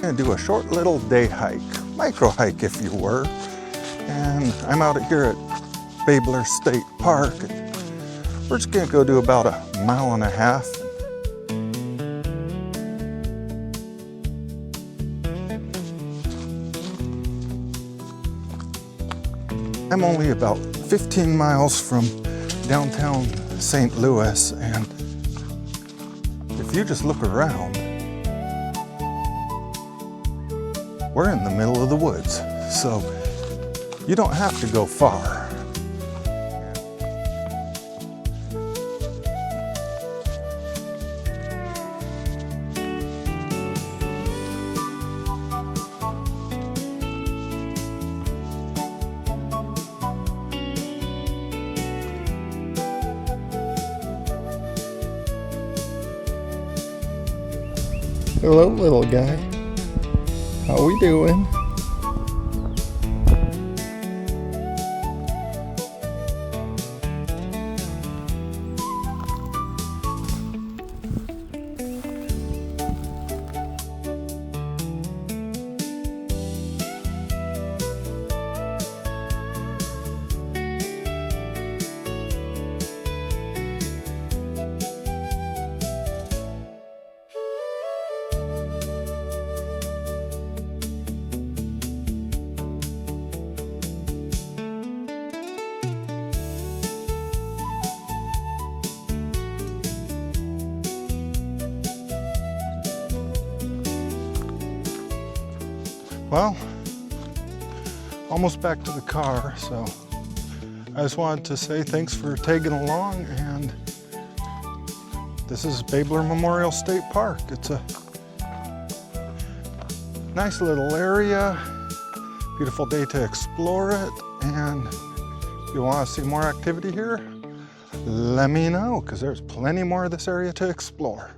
gonna do a short little day hike, micro hike if you were. And I'm out here at Babler State Park. We're just gonna go do about 1.5 miles. I'm only about 15 miles from downtown St. Louis, and if you just look around, we're in the middle of the woods, so you don't have to go far. Hello, little guy. How we doing? Well, almost back to the car, so I just wanted to say thanks for tagging along, and this is Babler Memorial State Park. It's a nice little area, beautiful day to explore it, and if you want to see more activity here, let me know, because there's plenty more of this area to explore.